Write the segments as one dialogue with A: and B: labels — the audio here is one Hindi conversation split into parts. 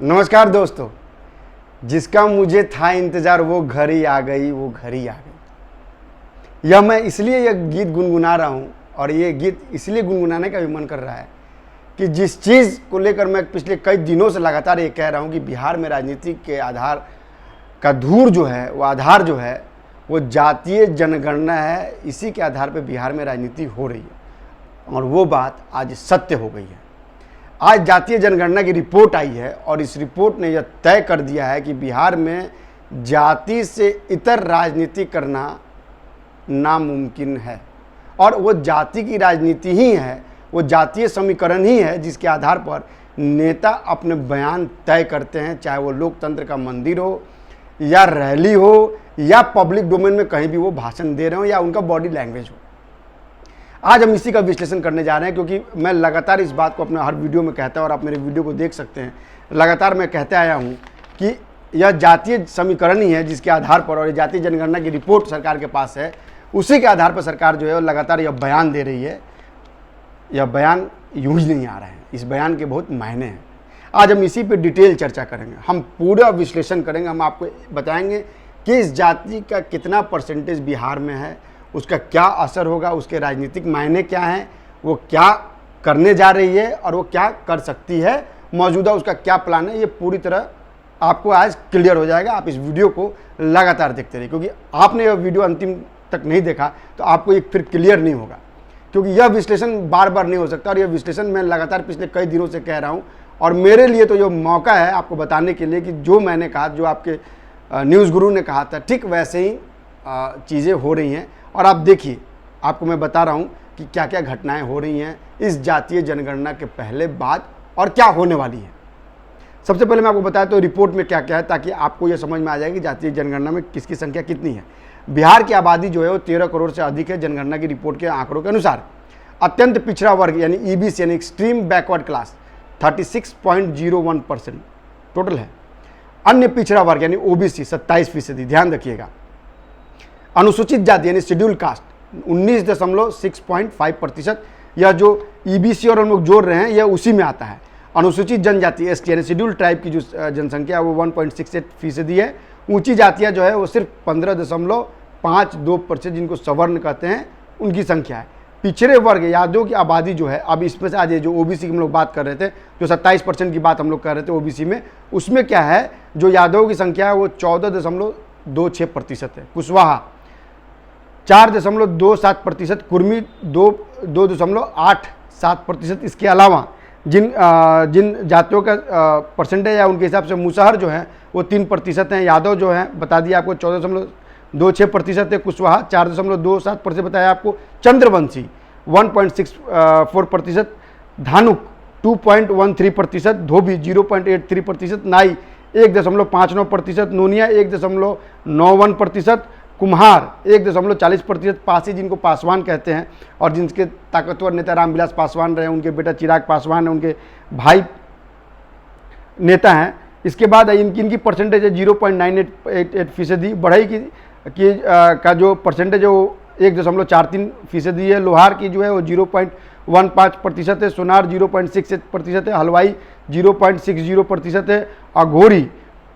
A: नमस्कार दोस्तों। जिसका मुझे था इंतजार वो घर ही आ गई, वो घर ही आ गई। यह मैं इसलिए यह गीत गुनगुना रहा हूँ और ये गीत इसलिए गुनगुनाने का भी मन कर रहा है कि जिस चीज़ को लेकर मैं पिछले कई दिनों से लगातार ये कह रहा हूँ कि बिहार में राजनीति के आधार का धूर जो है, वो आधार जो है वो जातीय जनगणना है। इसी के आधार पर बिहार में राजनीति हो रही है और वो बात आज सत्य हो गई है। आज जातीय जनगणना की रिपोर्ट आई है और इस रिपोर्ट ने यह तय कर दिया है कि बिहार में जाति से इतर राजनीति करना नामुमकिन है। और वो जाति की राजनीति ही है, वो जातीय समीकरण ही है जिसके आधार पर नेता अपने बयान तय करते हैं, चाहे वो लोकतंत्र का मंदिर हो या रैली हो या पब्लिक डोमेन में कहीं भी वो भाषण दे रहे हो या उनका बॉडी लैंग्वेज हो। आज हम इसी का विश्लेषण करने जा रहे हैं क्योंकि मैं लगातार इस बात को अपने हर वीडियो में कहता हूं और आप मेरे वीडियो को देख सकते हैं। लगातार मैं कहते आया हूं कि यह जातीय समीकरण ही है जिसके आधार पर, और जातीय जनगणना की रिपोर्ट सरकार के पास है, उसी के आधार पर सरकार जो है लगातार यह बयान दे रही है। यह बयान यूं ही नहीं आ रहा है, इस बयान के बहुत मायने हैं। आज हम इसी पर डिटेल चर्चा करेंगे, हम पूरा विश्लेषण करेंगे। हम आपको बताएंगे कि इस जाति का कितना परसेंटेज बिहार में है, उसका क्या असर होगा, उसके राजनीतिक मायने क्या हैं, वो क्या करने जा रही है और वो क्या कर सकती है, मौजूदा उसका क्या प्लान है, ये पूरी तरह आपको आज क्लियर हो जाएगा। आप इस वीडियो को लगातार देखते रहिए क्योंकि आपने यह वीडियो अंतिम तक नहीं देखा तो आपको ये फिर क्लियर नहीं होगा, क्योंकि यह विश्लेषण बार बार नहीं हो सकता। और यह विश्लेषण मैं लगातार पिछले कई दिनों से कह रहा हूँ और मेरे लिए तो यह मौका है आपको बताने के लिए कि जो मैंने कहा, जो आपके न्यूज़ गुरु ने कहा था, ठीक वैसे ही चीज़ें हो रही हैं। और आप देखिए, आपको मैं बता रहा हूं कि क्या क्या घटनाएं हो रही हैं इस जातीय जनगणना के पहले, बाद और क्या होने वाली है। सबसे पहले मैं आपको बताया तो रिपोर्ट में क्या क्या है, ताकि आपको यह समझ में आ जाए कि जातीय जनगणना में किसकी संख्या कितनी है। बिहार की आबादी जो है वो 13 करोड़ से अधिक है जनगणना की रिपोर्ट के आंकड़ों के अनुसार। अत्यंत पिछड़ा वर्ग यानी ईबीसी यानी एक्सट्रीम बैकवर्ड क्लास 36.01% टोटल है। अन्य पिछड़ा वर्ग यानी ओबीसी 27%, ध्यान रखिएगा। अनुसूचित जाति यानी शेड्यूल कास्ट 19.65%। यह जो ईबीसी और हम लोग जोड़ रहे हैं यह उसी में आता है। अनुसूचित जनजाति एसटी यानी शेड्यूल ट्राइब की जो जनसंख्या है वो 1.68% है। ऊंची जातियां जो है वो सिर्फ 15.52%, जिनको सवर्ण कहते हैं, उनकी संख्या है। पिछड़े वर्ग यादवों की आबादी जो है, अब इसमें से आज जो ओबीसी की हम लोग बात कर रहे थे, जो 27% की बात हम लोग कर रहे थे ओबीसी में, उसमें क्या है, जो यादवों की संख्या है वो 14.26% है। कुशवाहा 4.27%, कुर्मी 2.87%। इसके अलावा जिन जातियों का परसेंटेज है उनके हिसाब से मुसहर जो है वो 3% हैं। यादव जो है बता दिया आपको 14.26% है। कुशवाहा 4.27% बताया आपको। चंद्रवंशी 1.64%, धानुक 2.13%, धोबी 0.83%, नाई 1.59%, नोनिया 1.91%, कुम्हार 1.40%, पासी जिनको पासवान कहते हैं और जिनके ताकतवर नेता रामविलास पासवान रहे, उनके बेटा चिराग पासवान है, उनके भाई नेता हैं। इसके बाद इनकी परसेंटेज है 0.98%। बढ़ई का जो परसेंटेज है वो 1.43% है। लोहार की जो है वो 0.15% है। सोनार 0.68% है। हलवाई 0.60% है। अघोरी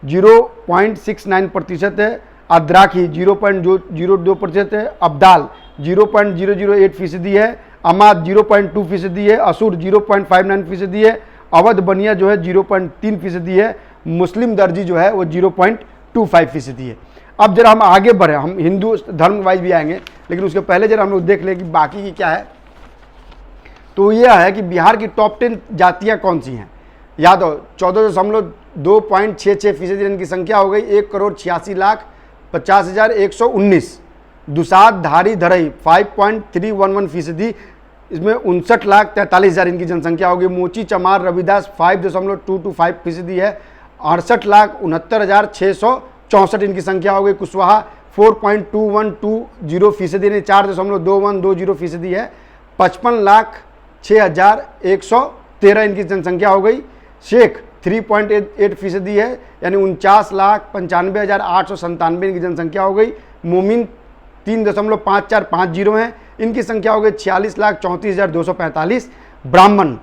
A: 0.69% है। अद्राखी 0.02% है। अब्दाल 0.008% है। अमाद 0.2% है। असुर 0.59% है। अवध बनिया जो है 0.3% है। मुस्लिम दर्जी जो है वो 0.25% है। अब जरा हम आगे बढ़े, हम हिंदू धर्म वाइज भी आएंगे, लेकिन उसके पहले जरा हम लोग देख लें कि बाकी की क्या है। तो यह है कि बिहार की टॉप 10 जातियां कौन सी हैं। यादव 14.266% इनकी संख्या हो गई, 1,86,50,119। दुसाध धारी धरई 5.311%, इसमें 59,43,000 इनकी जनसंख्या होगी। मोची चमार रविदास 5.225% है। 68,69,664 इनकी संख्या हो गई। कुशवाहा 4.2120% यानी 4.2120% है। 55,06,113 इनकी जनसंख्या हो गई। शेख 3.88% है यानी 49,95,897 इनकी जनसंख्या हो गई। मोमिन 3.5450 हैं, इनकी संख्या हो गई 46,34,245। ब्राह्मण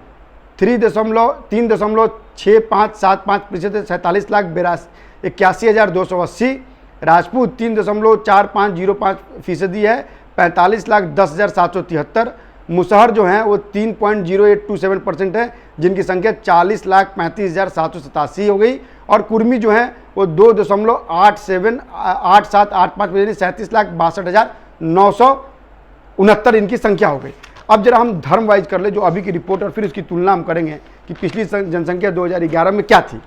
A: 3.3 6575% है, 47,81,280। राजपूत 3.4505% है, 45,10,773। मुसहर जो हैं वो 3.0827% है, जिनकी संख्या 40,35,787 हो गई। और कुर्मी जो हैं वो 2.8785, 37,62,969 इनकी संख्या हो गई। अब जरा हम धर्म वाइज कर ले जो अभी की रिपोर्ट, और फिर उसकी तुलना हम करेंगे कि पिछली जनसंख्या 2011 में क्या थी।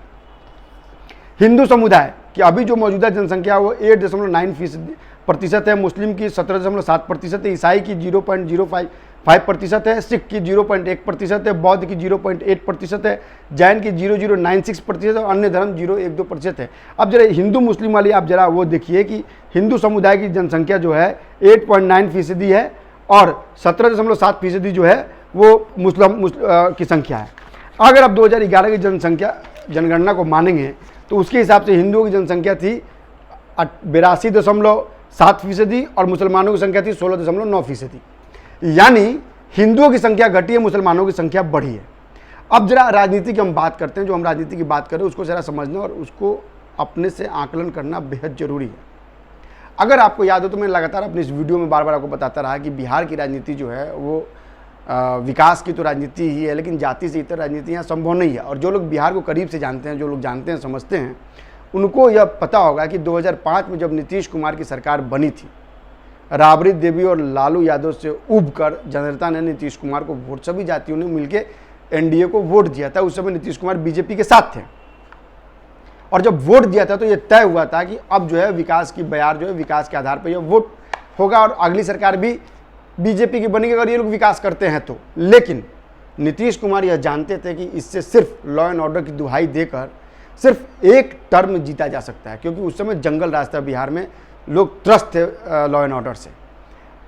A: हिंदू समुदाय कि अभी जो मौजूदा जनसंख्या वो 8.9% है, मुस्लिम की 17.7% है, ईसाई की 0.05% है, सिख की 0.1% है, बौद्ध की 0.8% है, जैन की 0.096% है और अन्य धर्म 0.12% है। अब जरा हिंदू मुस्लिम वाली आप जरा वो देखिए कि हिंदू समुदाय की जनसंख्या जो है 8.9% है और 17.7% जो है वो मुस्लिम की संख्या है। अगर आप 2011 की जनगणना को मानेंगे तो उसके हिसाब से हिंदुओं की जनसंख्या थी 82.7% और मुसलमानों की संख्या थी 16.9%। यानी हिंदुओं की संख्या घटी है, मुसलमानों की संख्या बढ़ी है। अब जरा राजनीति की हम बात करते हैं, जो हम राजनीति की बात करें उसको जरा समझना और उसको अपने से आकलन करना बेहद जरूरी है। अगर आपको याद हो तो मैं लगातार अपनी इस वीडियो में बार बार आपको बताता रहा कि बिहार की राजनीति जो है वो विकास की तो राजनीति ही है, लेकिन जाति से इतर राजनीति यहाँ संभव नहीं है। और जो लोग बिहार को करीब से जानते हैं, जो लोग जानते हैं समझते हैं, उनको यह पता होगा कि 2005 में जब नीतीश कुमार की सरकार बनी थी, राबड़ी देवी और लालू यादव से उबकर जनता ने नीतीश कुमार को वोट, सभी जातियों ने मिलकर एनडीए को वोट दिया था। उस समय नीतीश कुमार बीजेपी के साथ थे और जब वोट दिया था तो यह तय हुआ था कि अब जो है विकास की बयार जो है विकास के आधार पर यह वोट होगा और अगली सरकार भी बीजेपी की बनेगी अगर ये लोग विकास करते हैं तो। लेकिन नीतीश कुमार यह जानते थे कि इससे सिर्फ लॉ एंड ऑर्डर की दुहाई देकर सिर्फ एक टर्म जीता जा सकता है, क्योंकि उस समय जंगल राज था बिहार में, लोग त्रस्त थे लॉ एंड ऑर्डर से।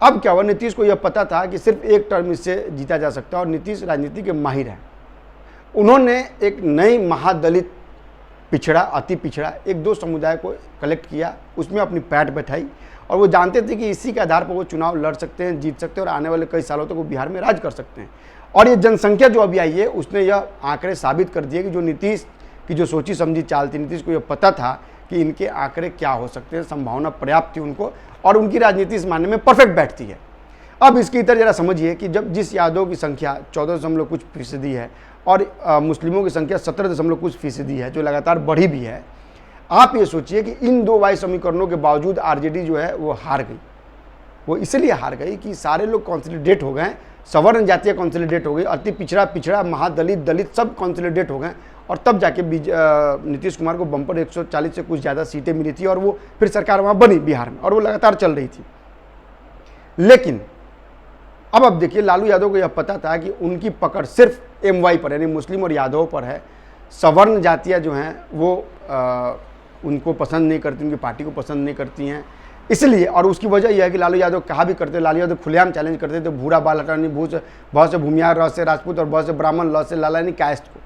A: अब क्या हुआ, नीतीश को यह पता था कि सिर्फ एक टर्म इससे जीता जा सकता है और नीतीश राजनीति के माहिर हैं। उन्होंने एक नई महादलित पिछड़ा, अति पिछड़ा एक दो समुदाय को कलेक्ट किया, उसमें अपनी पैठ बैठाई और वो जानते थे कि इसी के आधार पर वो चुनाव लड़ सकते हैं, जीत सकते हैं और आने वाले कई सालों तक वो बिहार में राज कर सकते हैं। और ये जनसंख्या जो अभी आई है उसने यह आंकड़े साबित कर दिए कि जो नीतीश की जो सोची समझी चाल थी, नीतीश को यह पता था कि इनके आंकड़े क्या हो सकते हैं, संभावना पर्याप्त थी उनको और उनकी राजनीति इस मानने में परफेक्ट बैठती है। अब इसकी इतर जरा समझिए कि जब जिस यादव की संख्या 14 कुछ फीसदी है और मुस्लिमों की संख्या 17 कुछ फीसदी है, जो लगातार बढ़ी भी है, आप ये सोचिए कि इन दो वाई समीकरणों के बावजूद आरजेडी जो है वो हार गई। वो इसलिए हार गई कि सारे लोग कॉन्सोलिडेट हो गए, सवर्ण जातीय कॉन्सोलिडेट हो गई, अति पिछड़ा पिछड़ा महादलित दलित सब कॉन्सोलिडेट हो गए और तब जाके नीतीश कुमार को बम्पर 140 से कुछ ज़्यादा सीटें मिली थी और वो फिर सरकार वहाँ बनी बिहार में और वो लगातार चल रही थी। लेकिन अब देखिए, लालू यादव को यह पता था कि उनकी पकड़ सिर्फ एमवाई पर यानी मुस्लिम और यादव पर है। सवर्ण जातियाँ जो हैं वो उनको पसंद नहीं करती, उनकी पार्टी को पसंद नहीं करती हैं, इसलिए। और उसकी वजह यह है कि लालू यादव कहा भी करते, लालू यादव खुलेआम चैलेंज करते थे भूरा बाल हटानी, बहुत से भूमियार, र से राजपूत और बहुत से ब्राह्मण, ल से लाला यानी कास्ट को।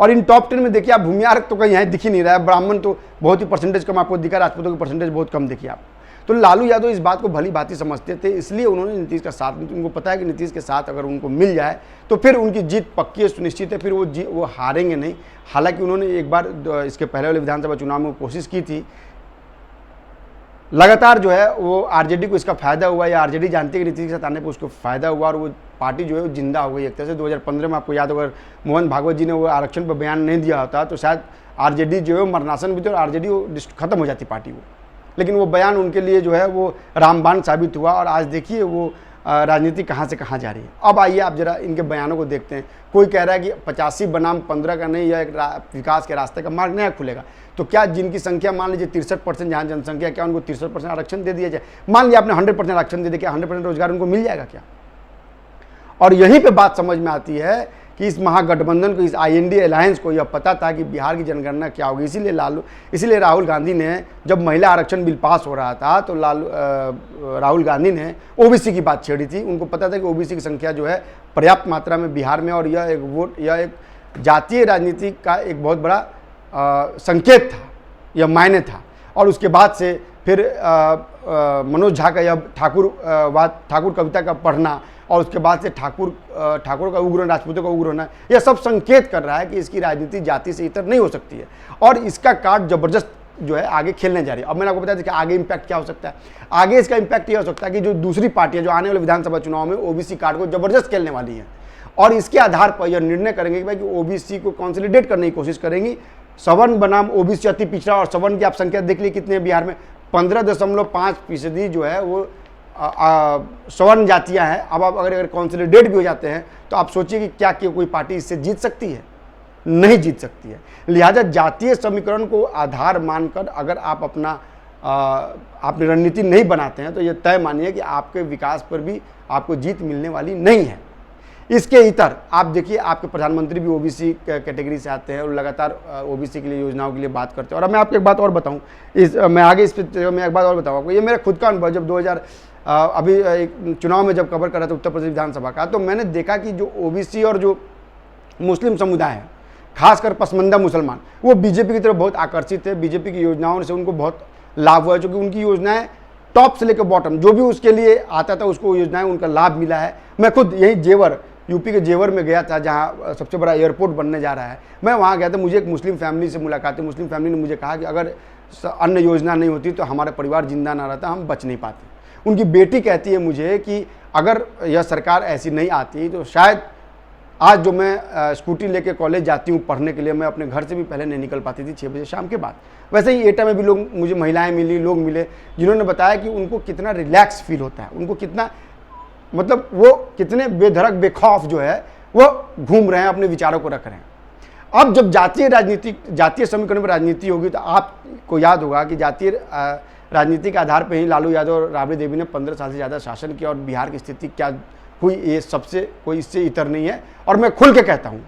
A: और इन टॉप 10 में देखिए आप भूमियार तो कहीं यहाँ दिख ही नहीं रहा है, ब्राह्मण तो बहुत ही परसेंटेज कम आपको दिखा, राजपूतों की परसेंटेज बहुत कम दिखी आप। तो लालू यादव इस बात को भली भांति समझते थे, इसलिए उन्होंने नीतीश का साथ, उनको पता है कि नीतीश के साथ अगर उनको मिल जाए तो फिर उनकी जीत पक्की है, सुनिश्चित है, फिर वो हारेंगे नहीं। हालांकि उन्होंने एक बार इसके पहले वाले विधानसभा चुनाव में कोशिश की थी, लगातार जो है वो आरजेडी को इसका फायदा हुआ या आरजेडी जानती है कि नीतीश के साथ आने पर उसको फायदा हुआ और वो पार्टी जो है वो जिंदा हो गई एक तरह से। 2015 में आपको याद होगा मोहन भागवत जी ने वो आरक्षण पर बयान नहीं दिया होता तो शायद आरजेडी जो है मरनासन भी थी और आरजेडी खत्म हो जाती पार्टी वो, लेकिन वो बयान उनके लिए जो है वो रामबाण साबित हुआ और आज देखिए वो राजनीति कहाँ से कहाँ जा रही है। अब आइए आप जरा इनके बयानों को देखते हैं। कोई कह रहा है कि 85 बनाम 15 का नहीं, यह एक विकास के रास्ते का मार्ग नया खुलेगा। तो क्या जिनकी संख्या मान लीजिए 63% जहाँ जनसंख्या, क्या उनको 63% आरक्षण दे दिया जाए? मान लीजिए आपने 100% आरक्षण दे दिया, क्या 100% रोजगार उनको मिल जाएगा क्या? और यहीं पे बात समझ में आती है कि इस महागठबंधन को, इस आईएनडी अलायंस को यह पता था कि बिहार की जनगणना क्या होगी। इसीलिए राहुल गांधी ने, जब महिला आरक्षण बिल पास हो रहा था तो राहुल गांधी ने ओबीसी की बात छेड़ी थी। उनको पता था कि ओबीसी की संख्या जो है पर्याप्त मात्रा में बिहार में, और यह एक जातीय राजनीति का एक बहुत बड़ा संकेत था, यह मायने था। और उसके बाद से फिर मनोज झा का यह ठाकुर कविता का पढ़ना और उसके बाद से ठाकुर का उग्र, राजपूतों का उग्र होना, यह सब संकेत कर रहा है कि इसकी राजनीति जाति से इतर नहीं हो सकती है और इसका कार्ड जबरदस्त जो है आगे खेलने जा रही है। अब मैंने आपको बताया था कि आगे इम्पैक्ट क्या हो सकता है। आगे इसका इम्पैक्ट यह हो सकता है कि जो दूसरी पार्टियां जो आने वाले विधानसभा चुनाव में ओबीसी कार्ड को जबरदस्त खेलने वाली हैं और इसके आधार पर यह निर्णय करेंगे कि भाई कि ओबीसी को कंसोलिडेट करने की कोशिश करेंगी। सवर्ण बनाम ओबीसी अति पिछड़ा, और सवर्ण की आप संख्या देख लीजिए कितने बिहार में 15.5% जो है वो सवर्ण जातियां हैं। अब आप अगर कंसोलिडेट भी हो जाते हैं तो आप सोचिए कि क्या कोई पार्टी इससे जीत सकती है? नहीं जीत सकती है। लिहाजा जातीय समीकरण को आधार मानकर अगर आप अपनी रणनीति नहीं बनाते हैं तो ये तय मानिए कि आपके विकास पर भी आपको जीत मिलने वाली नहीं है। इसके इतर आप देखिए, आपके प्रधानमंत्री भी ओबीसी कैटेगरी से आते हैं और लगातार ओबीसी के लिए योजनाओं के लिए बात करते हैं। और मैं आपको एक बात और बताऊं, मैं आगे इस पर मैं एक बात और बताऊँ आपको। ये मेरा खुद का अनुभव, जब 2000 अभी एक चुनाव में जब कवर कर रहा था उत्तर प्रदेश विधानसभा का, तो मैंने देखा कि जो ओबीसी और जो मुस्लिम समुदाय है, खासकर पसमंदा मुसलमान, वो बीजेपी की तरफ बहुत आकर्षित है। बीजेपी की योजनाओं से उनको बहुत लाभ हुआ है, क्योंकि उनकी योजनाएं टॉप से लेकर बॉटम जो भी उसके लिए आता था उसको योजनाएं उनका लाभ मिला है। मैं खुद यही जेवर, यूपी के जेवर में गया था जहां सबसे बड़ा एयरपोर्ट बनने जा रहा है। मैं वहां गया था, मुझे एक मुस्लिम फैमिली से मुलाकात हुई। मुस्लिम फैमिली ने मुझे कहा कि अगर अन्य योजना नहीं होती तो हमारा परिवार जिंदा ना रहता, हम बच नहीं पाते। उनकी बेटी कहती है मुझे कि अगर यह सरकार ऐसी नहीं आती तो शायद आज जो मैं स्कूटी लेके कॉलेज जाती हूँ पढ़ने के लिए, मैं अपने घर से भी पहले नहीं निकल पाती थी 6 बजे शाम के बाद। वैसे ही एटा में भी लोग मुझे महिलाएं मिली, लोग मिले जिन्होंने बताया कि उनको कितना रिलैक्स फील होता है, उनको कितना मतलब वो कितने बेधड़क बेखौफ जो है वो घूम रहे हैं, अपने विचारों को रख रहे हैं। अब जब जातीय समीकरण पर राजनीति होगी तो आपको याद होगा कि जातीय राजनीति के आधार पर ही लालू यादव और राबड़ी देवी ने 15 साल से ज़्यादा शासन किया और बिहार की स्थिति क्या हुई, ये सबसे कोई इससे इतर नहीं है। और मैं खुल के कहता हूँ,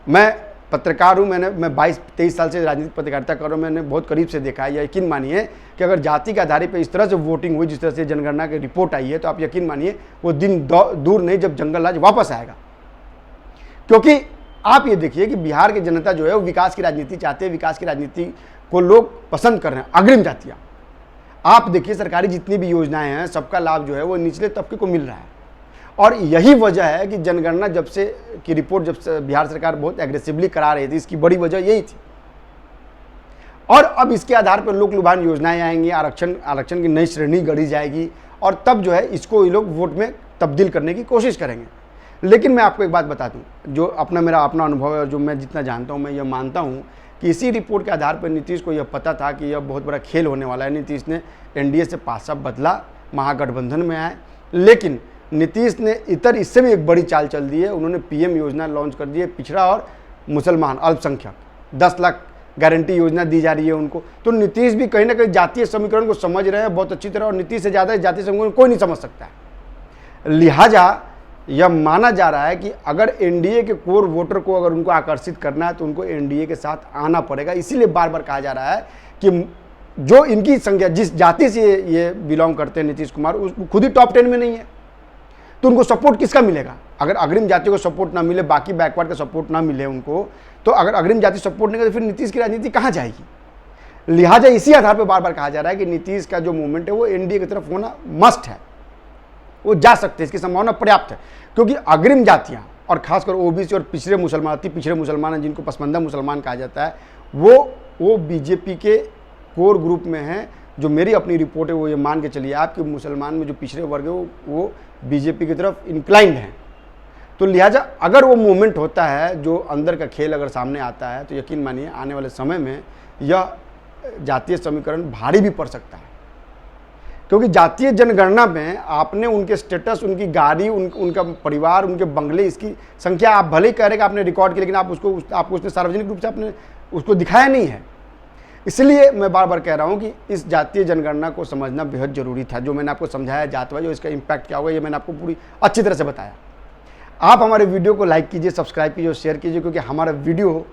A: मैं पत्रकार हूँ, मैं 22-23 साल से राजनीतिक पत्रकारिता कर रहा हूँ, मैंने बहुत करीब से देखा है। यह यकीन मानिए कि अगर जाति के आधार पर इस तरह से वोटिंग हुई, जिस तरह से जनगणना की रिपोर्ट आई है, तो आप यकीन मानिए वो दिन दूर नहीं जब जंगल राज वापस आएगा। क्योंकि आप ये देखिए कि बिहार की जनता जो है वो विकास की राजनीति चाहते हैं, विकास की राजनीति को लोग पसंद कर रहे हैं। अग्रिम जातियाँ आप देखिए, सरकारी जितनी भी योजनाएं हैं सबका लाभ जो है वो निचले तबके को मिल रहा है। और यही वजह है कि जनगणना जब से की रिपोर्ट जब से बिहार सरकार बहुत एग्रेसिवली करा रही थी, इसकी बड़ी वजह यही थी। और अब इसके आधार पर लोक लुभान योजनाएं आएंगी, आरक्षण की नई श्रेणी गढ़ी जाएगी और तब जो है इसको ये लोग वोट में तब्दील करने की कोशिश करेंगे। लेकिन मैं आपको एक बात बता दूं, जो मेरा अपना अनुभव है और जो मैं जितना जानता हूं, मैं ये मानता हूं कि इसी रिपोर्ट के आधार पर नीतीश को यह पता था कि यह बहुत बड़ा खेल होने वाला है। नीतीश ने एनडीए से पासा बदला, महागठबंधन में आए, लेकिन नीतीश ने इससे भी एक बड़ी चाल चल दी है। उन्होंने पीएम योजना लॉन्च कर दी है, पिछड़ा और मुसलमान अल्पसंख्यक 10 लाख गारंटी योजना दी जा रही है उनको। तो नीतीश भी कहीं ना कहीं जातीय समीकरण को समझ रहे हैं बहुत अच्छी तरह, और नीतीश से ज़्यादा जातीय समीकरण कोई नहीं समझ सकता है। लिहाजा यह माना जा रहा है कि अगर एनडीए के कोर वोटर को अगर उनको आकर्षित करना है तो उनको एनडीए के साथ आना पड़ेगा। इसीलिए बार बार कहा जा रहा है कि जो इनकी संख्या, जिस जाति से ये बिलोंग करते हैं नीतीश कुमार, उसको खुद ही टॉप 10 में नहीं है, तो उनको सपोर्ट किसका मिलेगा? अगर अग्रिम जाति को सपोर्ट ना मिले, बाकी बैकवर्ड का सपोर्ट ना मिले उनको, तो अगर अग्रिम जाति सपोर्ट नहीं करे तो फिर नीतीश की राजनीति कहाँ जाएगी? लिहाजा इसी आधार पर बार बार कहा जा रहा है कि नीतीश का जो मूवमेंट है वो एनडीए की तरफ होना मस्ट है, वो जा सकते हैं, इसकी संभावना पर्याप्त है। क्योंकि अग्रिम जातियाँ और खासकर ओबीसी और पिछड़े मुसलमान, अति पिछड़े मुसलमान हैं जिनको पसमंदा मुसलमान कहा जाता है, वो बीजेपी के कोर ग्रुप में हैं। जो मेरी अपनी रिपोर्ट है वो ये मान के चलिए आपके मुसलमान में जो पिछड़े वर्ग है वो बीजेपी की तरफ इंक्लाइंड हैं। तो लिहाजा अगर वो मूवमेंट होता है, जो अंदर का खेल अगर सामने आता है, तो यकीन मानिए आने वाले समय में यह जातीय समीकरण भारी भी पड़ सकता है। क्योंकि जातीय जनगणना में आपने उनके स्टेटस, उनकी गाड़ी, उनका परिवार, उनके बंगले, इसकी संख्या आप भले ही कह रहे कि आपने रिकॉर्ड की, लेकिन आपको उसने सार्वजनिक रूप से आपने उसको दिखाया नहीं है। इसलिए मैं बार बार कह रहा हूं कि इस जातीय जनगणना को समझना बेहद जरूरी था। जो मैंने आपको समझाया जातवाई और इसका इम्पैक्ट क्या होगा, ये मैंने आपको पूरी अच्छी तरह से बताया। आप हमारे वीडियो को लाइक कीजिए, सब्सक्राइब कीजिए और शेयर कीजिए, क्योंकि हमारा वीडियो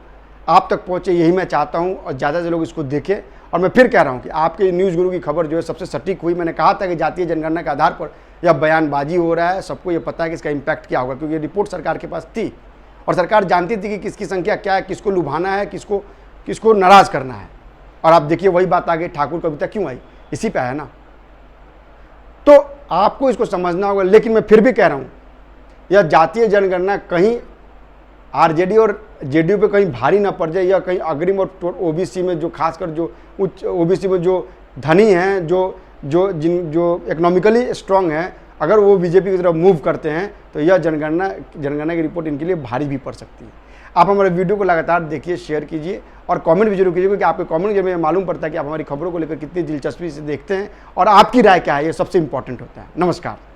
A: आप तक पहुँचे यही मैं चाहता हूँ और ज़्यादा से लोग इसको देखें। और मैं फिर कह रहा हूँ कि आपके न्यूज़ गुरु की खबर जो है सबसे सटीक हुई। मैंने कहा था कि जातीय जनगणना के आधार पर यह बयानबाजी हो रहा है, सबको ये पता है कि इसका इम्पैक्ट क्या होगा, क्योंकि ये रिपोर्ट सरकार के पास थी और सरकार जानती थी कि किसकी संख्या क्या है, किसको लुभाना है, किसको नाराज़ करना है। और आप देखिए वही बात आ गई, ठाकुर कविता क्यों आई, इसी पे है ना। तो आपको इसको समझना होगा। लेकिन मैं फिर भी कह रहा हूँ, यह जातीय जनगणना कहीं आरजेडी और जेडीयू पे कहीं भारी ना पड़ जाए, या कहीं अग्रिम और ओबीसी में जो खासकर जो उच्च ओबीसी में जो धनी हैं, जो इकोनॉमिकली स्ट्रांग हैं, अगर वो बीजेपी की तरफ मूव करते हैं तो यह जनगणना की रिपोर्ट इनके लिए भारी भी पड़ सकती है। आप हमारे वीडियो को लगातार देखिए, शेयर कीजिए और कमेंट भी जरूर कीजिए, क्योंकि आपके कमेंट जरिए मालूम पड़ता है कि आप हमारी खबरों को लेकर कितनी दिलचस्पी से देखते हैं और आपकी राय क्या है, ये सबसे इंपॉर्टेंट होता है। नमस्कार।